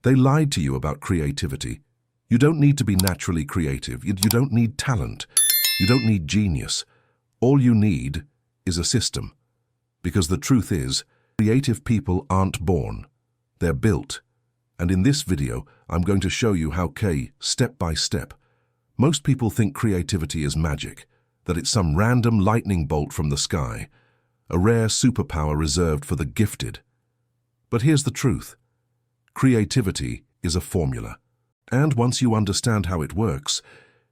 They lied to you about creativity. You don't need to be naturally creative. You don't need talent. You don't need genius. All you need is a system. Because the truth is, creative people aren't born. They're built. And in this video, I'm going to show you how step by step. Most people think creativity is magic, that it's some random lightning bolt from the sky, a rare superpower reserved for the gifted. But here's the truth. Creativity is a formula. And once you understand how it works,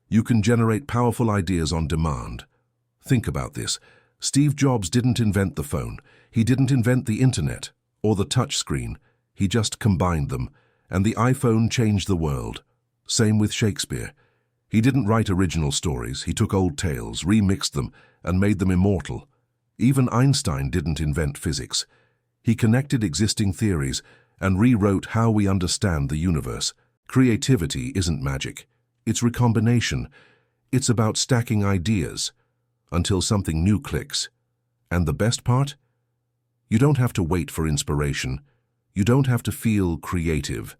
you can generate powerful ideas on demand. Think about this. Steve Jobs didn't invent the phone. He didn't invent the internet or the touchscreen. He just combined them, and the iPhone changed the world. Same with Shakespeare. He didn't write original stories. He took old tales, remixed them, and made them immortal. Even Einstein didn't invent physics. He connected existing theories and rewrote how we understand the universe. Creativity isn't magic. It's recombination. It's about stacking ideas until something new clicks. And the best part? You don't have to wait for inspiration. You don't have to feel creative.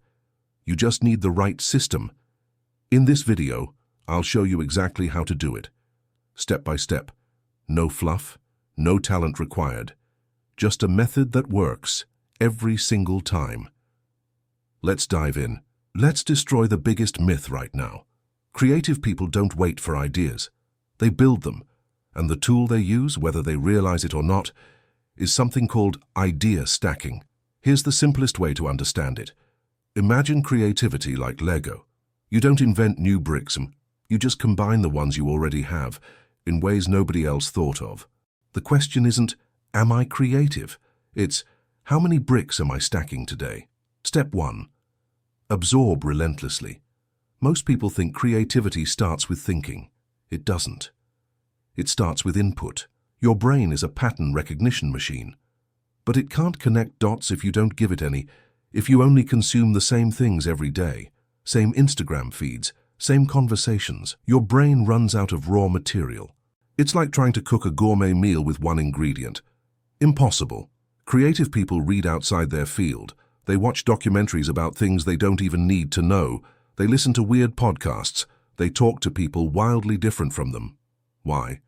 You just need the right system. In this video, I'll show you exactly how to do it. Step by step. No fluff, no talent required. Just a method that works every single time. Let's dive in. Let's destroy the biggest myth right now. Creative people don't wait for ideas. They build them. And the tool they use, whether they realize it or not, is something called idea stacking. Here's the simplest way to understand it. Imagine creativity like Lego. You don't invent new bricks, you just combine the ones you already have in ways nobody else thought of. The question isn't, am I creative? It's, how many bricks am I stacking today? Step 1. Absorb relentlessly. Most people think creativity starts with thinking. It doesn't. It starts with input. Your brain is a pattern recognition machine. But it can't connect dots if you don't give it any, if you only consume the same things every day, same Instagram feeds, same conversations. Your brain runs out of raw material. It's like trying to cook a gourmet meal with one ingredient. Impossible. Creative people read outside their field. They watch documentaries about things they don't even need to know. They listen to weird podcasts. They talk to people wildly different from them. Why?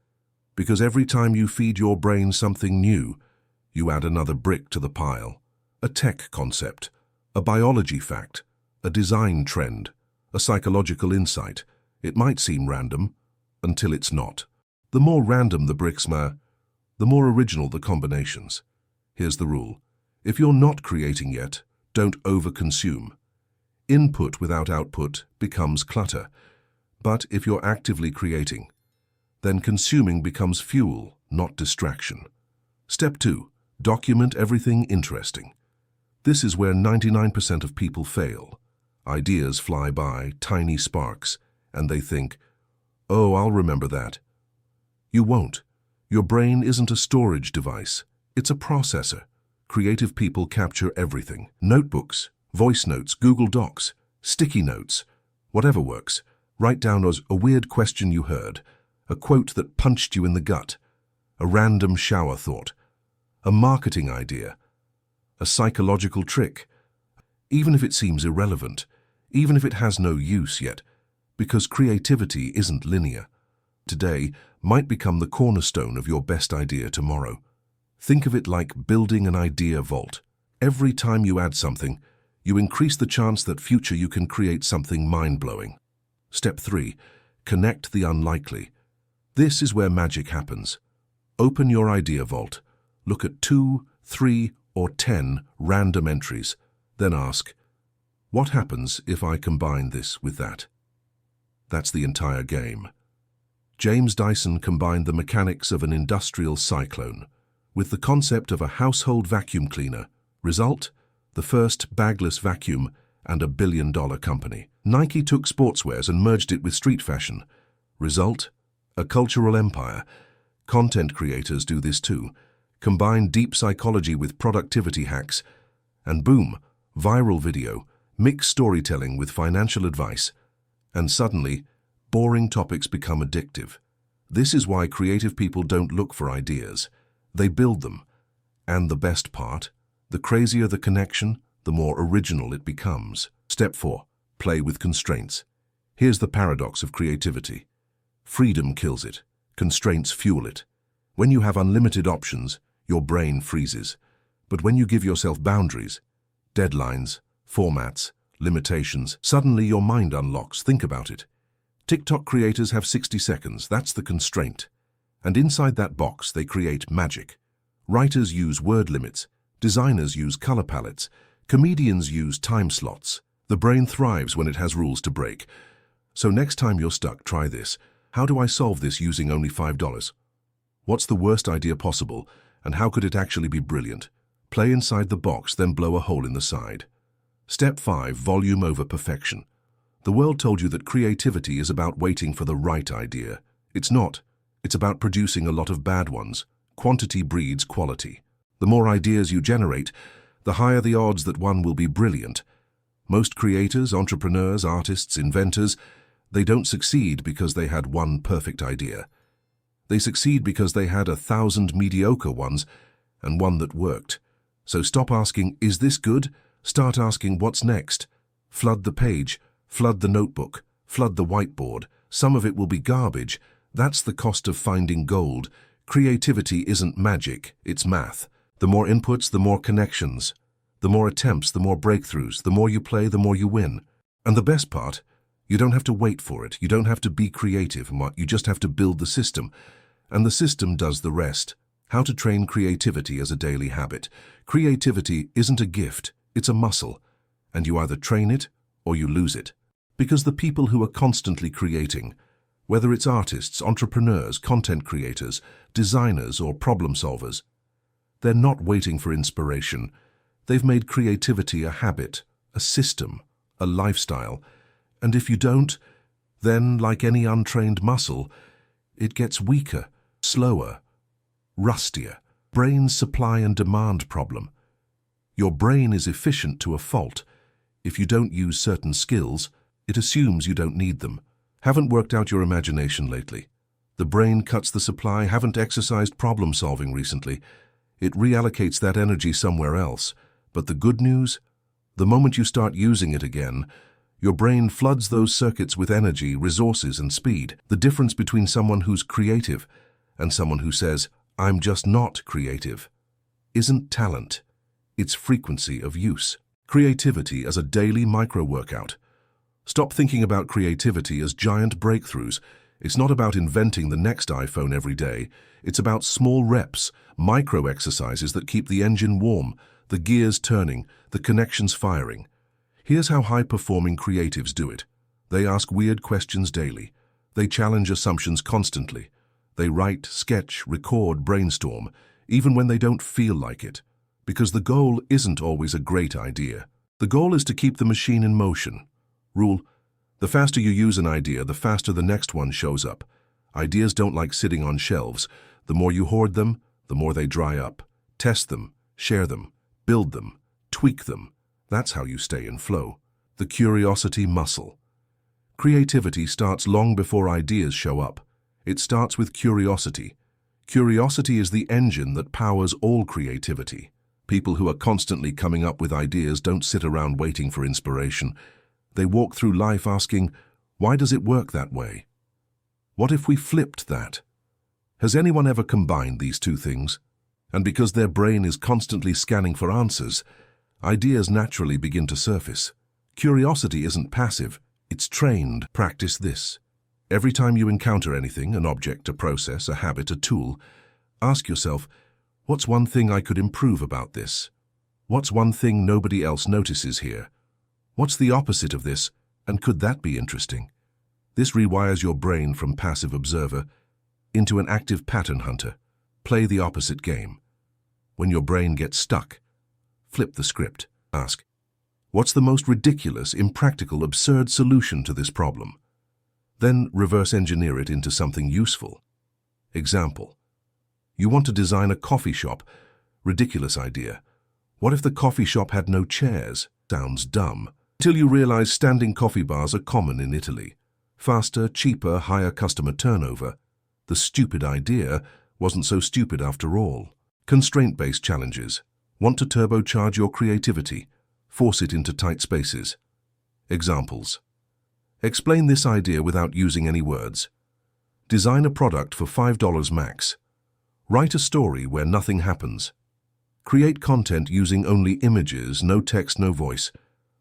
Because every time you feed your brain something new, you add another brick to the pile. A tech concept, a biology fact, a design trend, a psychological insight. It might seem random, until it's not. The more random the bricks the more original the combinations. Here's the rule. If you're not creating yet, don't overconsume. Input without output becomes clutter. But if you're actively creating, then consuming becomes fuel, not distraction. Step 2. Document everything interesting. This is where 99% of people fail. Ideas fly by, tiny sparks, and they think, oh, I'll remember that. You won't. Your brain isn't a storage device. It's a processor. Creative people capture everything. Notebooks, voice notes, Google Docs, sticky notes, whatever works. Write down a weird question you heard, a quote that punched you in the gut, a random shower thought, a marketing idea, a psychological trick, even if it seems irrelevant, even if it has no use yet, because creativity isn't linear. Today might become the cornerstone of your best idea tomorrow. Think of it like building an idea vault. Every time you add something, you increase the chance that future you can create something mind-blowing. Step 3. Connect the unlikely. This is where magic happens. Open your idea vault. Look at 2, 3, or 10 random entries. Then ask, what happens if I combine this with that? That's the entire game. James Dyson combined the mechanics of an industrial cyclone with the concept of a household vacuum cleaner. Result? The first bagless vacuum and $1 billion company. Nike took sportswears and merged it with street fashion. Result? A cultural empire. Content creators do this too. Combine deep psychology with productivity hacks, and boom, viral video, mix storytelling with financial advice, and suddenly, boring topics become addictive. This is why creative people don't look for ideas. They build them. And the best part, the crazier the connection, the more original it becomes. Step 4. Play with constraints. Here's the paradox of creativity. Freedom kills it. Constraints fuel it. When you have unlimited options, your brain freezes. But when you give yourself boundaries, deadlines, formats, limitations, suddenly your mind unlocks. Think about it. TikTok creators have 60 seconds. That's the constraint. And inside that box, they create magic. Writers use word limits. Designers use color palettes. Comedians use time slots. The brain thrives when it has rules to break. So next time you're stuck, try this. How do I solve this using only $5? What's the worst idea possible, and how could it actually be brilliant? Play inside the box, then blow a hole in the side. Step 5. Volume over perfection. The world told you that creativity is about waiting for the right idea. It's not. It's about producing a lot of bad ones. Quantity breeds quality. The more ideas you generate, the higher the odds that one will be brilliant. Most creators, entrepreneurs, artists, inventors, they don't succeed because they had one perfect idea. They succeed because they had 1,000 mediocre ones and one that worked. So stop asking, is this good? Start asking, what's next? Flood the page, flood the notebook, flood the whiteboard. Some of it will be garbage. That's the cost of finding gold. Creativity isn't magic, it's math. The more inputs, the more connections. The more attempts, the more breakthroughs. The more you play, the more you win. And the best part, you don't have to wait for it. You don't have to be creative. You just have to build the system. And the system does the rest. How to train creativity as a daily habit. Creativity isn't a gift, it's a muscle. And you either train it or you lose it. Because the people who are constantly creating, whether it's artists, entrepreneurs, content creators, designers, or problem solvers, they're not waiting for inspiration. They've made creativity a habit, a system, a lifestyle. And if you don't, then, like any untrained muscle, it gets weaker, slower, rustier. Brain's supply and demand problem. Your brain is efficient to a fault. If you don't use certain skills, it assumes you don't need them. Haven't worked out your imagination lately. The brain cuts the supply. Haven't exercised problem solving recently. It reallocates that energy somewhere else. But the good news? The moment you start using it again, your brain floods those circuits with energy, resources, and speed. The difference between someone who's creative and someone who says, I'm just not creative, isn't talent. It's frequency of use. Creativity as a daily micro-workout. Stop thinking about creativity as giant breakthroughs. It's not about inventing the next iPhone every day. It's about small reps, micro-exercises that keep the engine warm, the gears turning, the connections firing. Here's how high-performing creatives do it. They ask weird questions daily. They challenge assumptions constantly. They write, sketch, record, brainstorm, even when they don't feel like it. Because the goal isn't always a great idea. The goal is to keep the machine in motion. Rule: the faster you use an idea, the faster the next one shows up. Ideas don't like sitting on shelves. The more you hoard them, the more they dry up. Test them, share them, build them, tweak them. That's how you stay in flow. The curiosity muscle. Creativity starts long before ideas show up. It starts with curiosity. Curiosity is the engine that powers all creativity. People who are constantly coming up with ideas don't sit around waiting for inspiration. They walk through life asking, why does it work that way? What if we flipped that? Has anyone ever combined these two things? And because their brain is constantly scanning for answers, ideas naturally begin to surface. Curiosity isn't passive, it's trained. Practice this. Every time you encounter anything, an object, a process, a habit, a tool, ask yourself, what's one thing I could improve about this? What's one thing nobody else notices here? What's the opposite of this, and could that be interesting? This rewires your brain from passive observer into an active pattern hunter. Play the opposite game. When your brain gets stuck, flip the script. Ask, what's the most ridiculous, impractical, absurd solution to this problem? Then reverse engineer it into something useful. Example: you want to design a coffee shop. Ridiculous idea. What if the coffee shop had no chairs? Sounds dumb. Until you realize standing coffee bars are common in Italy. Faster, cheaper, higher customer turnover. The stupid idea wasn't so stupid after all. Constraint-based challenges. Want to turbocharge your creativity? Force it into tight spaces. Examples. Explain this idea without using any words. Design a product for $5 max. Write a story where nothing happens. Create content using only images, no text, no voice.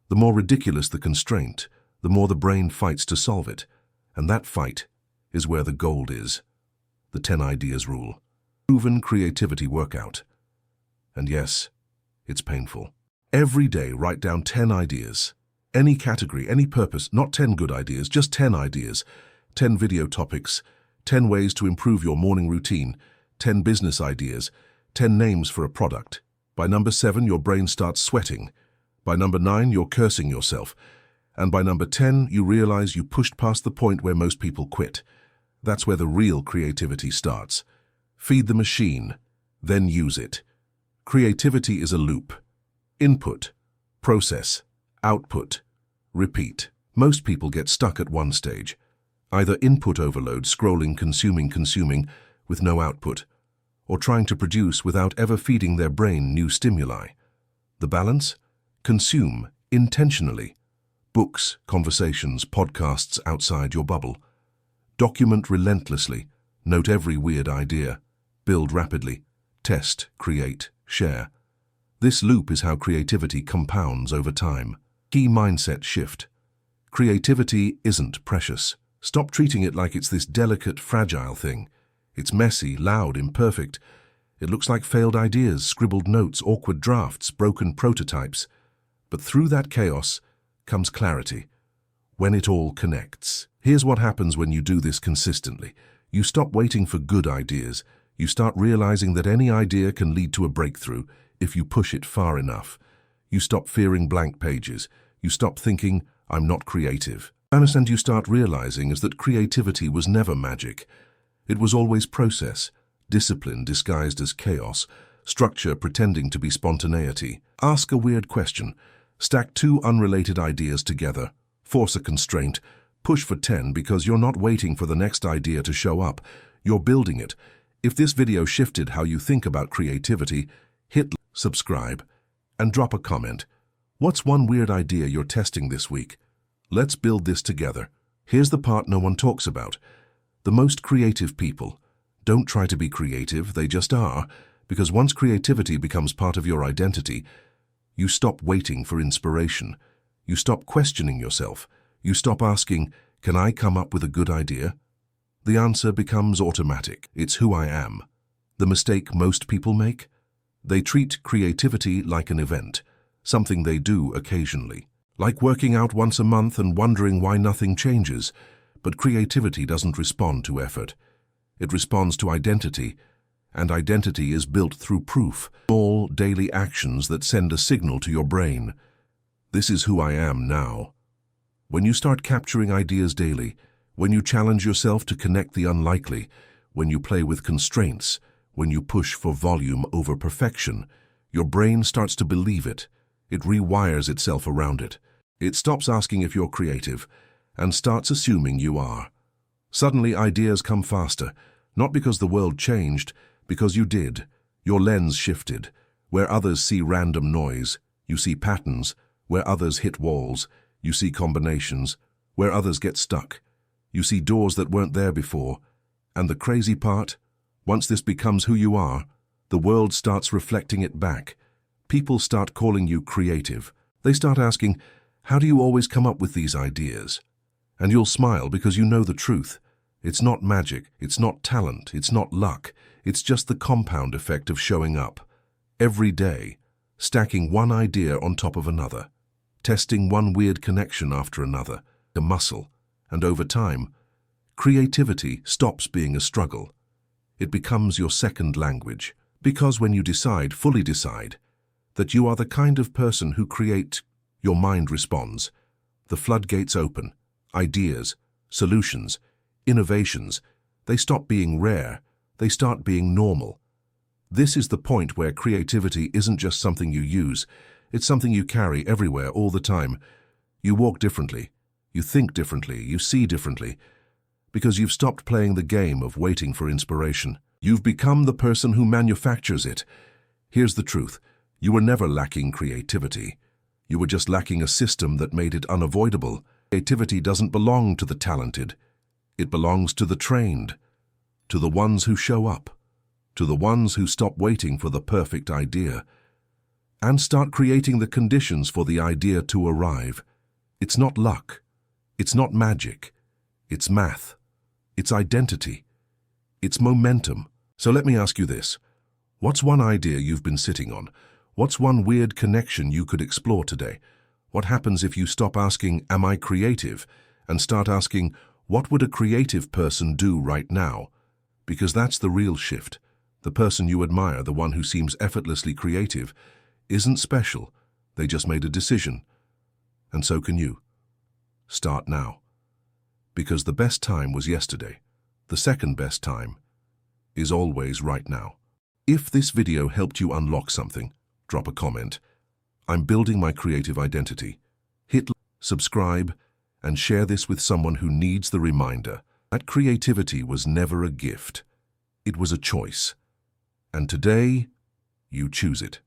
The more ridiculous the constraint, the more the brain fights to solve it. And that fight is where the gold is. The 10 ideas rule. Proven creativity workout. And yes, it's painful. Every day write down 10 ideas. Any category, any purpose, not 10 good ideas, just 10 ideas. 10 video topics, 10 ways to improve your morning routine, 10 business ideas, 10 names for a product. By number 7, your brain starts sweating. By number 9, you're cursing yourself. And by number 10, you realize you pushed past the point where most people quit. That's where the real creativity starts. Feed the machine, then use it. Creativity is a loop. Input, process, output, repeat. Most people get stuck at one stage. Either input overload, scrolling, consuming, with no output, or trying to produce without ever feeding their brain new stimuli. The balance? Consume, intentionally. Books, conversations, podcasts outside your bubble. Document relentlessly. Note every weird idea. Build rapidly. Test, create, share. This loop is how creativity compounds over time. Key mindset shift. Creativity isn't precious. Stop treating it like it's this delicate, fragile thing. It's messy, loud, imperfect. It looks like failed ideas, scribbled notes, awkward drafts, broken prototypes. But through that chaos comes clarity. When it all connects. Here's what happens when you do this consistently. You stop waiting for good ideas. You start realizing that any idea can lead to a breakthrough if you push it far enough. You stop fearing blank pages. You stop thinking, I'm not creative. And you start realizing is that creativity was never magic. It was always process, discipline disguised as chaos, structure pretending to be spontaneity. Ask a weird question. Stack 2 unrelated ideas together. Force a constraint. Push for 10 because you're not waiting for the next idea to show up. You're building it. If this video shifted how you think about creativity, hit subscribe and drop a comment. What's one weird idea you're testing this week? Let's build this together. Here's the part no one talks about. The most creative people don't try to be creative, they just are, because once creativity becomes part of your identity, you stop waiting for inspiration. You stop questioning yourself. You stop asking, can I come up with a good idea? The answer becomes automatic. It's who I am. The mistake most people make? They treat creativity like an event, something they do occasionally. Like working out once a month and wondering why nothing changes. But creativity doesn't respond to effort. It responds to identity, and identity is built through proof. Small, daily actions that send a signal to your brain. This is who I am now. When you start capturing ideas daily, when you challenge yourself to connect the unlikely, when you play with constraints, when you push for volume over perfection, your brain starts to believe it. It rewires itself around it. It stops asking if you're creative and starts assuming you are. Suddenly, ideas come faster, not because the world changed, because you did. Your lens shifted. Where others see random noise, you see patterns. Where others hit walls, you see combinations. Where others get stuck, you see doors that weren't there before. And the crazy part? Once this becomes who you are, the world starts reflecting it back. People start calling you creative. They start asking, how do you always come up with these ideas? And you'll smile because you know the truth. It's not magic, it's not talent, it's not luck. It's just the compound effect of showing up. Every day, stacking one idea on top of another. Testing one weird connection after another, a muscle. And over time, creativity stops being a struggle. It becomes your second language. Because when you decide, fully decide, that you are the kind of person who create, your mind responds. The floodgates open. Ideas, solutions, innovations, they stop being rare. They start being normal. This is the point where creativity isn't just something you use. It's something you carry everywhere all the time. You walk differently. You think differently. You see differently. Because you've stopped playing the game of waiting for inspiration. You've become the person who manufactures it. Here's the truth. You were never lacking creativity. You were just lacking a system that made it unavoidable. Creativity doesn't belong to the talented. It belongs to the trained, to the ones who show up, to the ones who stop waiting for the perfect idea and start creating the conditions for the idea to arrive. It's not luck. It's not magic. It's math. It's identity. It's momentum. So let me ask you this. What's one idea you've been sitting on? What's one weird connection you could explore today? What happens if you stop asking, "Am I creative?" and start asking, "What would a creative person do right now?" Because that's the real shift. The person you admire, the one who seems effortlessly creative, isn't special. They just made a decision. And so can you. Start now. Because the best time was yesterday. The second best time is always right now. If this video helped you unlock something, drop a comment. I'm building my creative identity. Hit subscribe and share this with someone who needs the reminder that creativity was never a gift. It was a choice. And today, you choose it.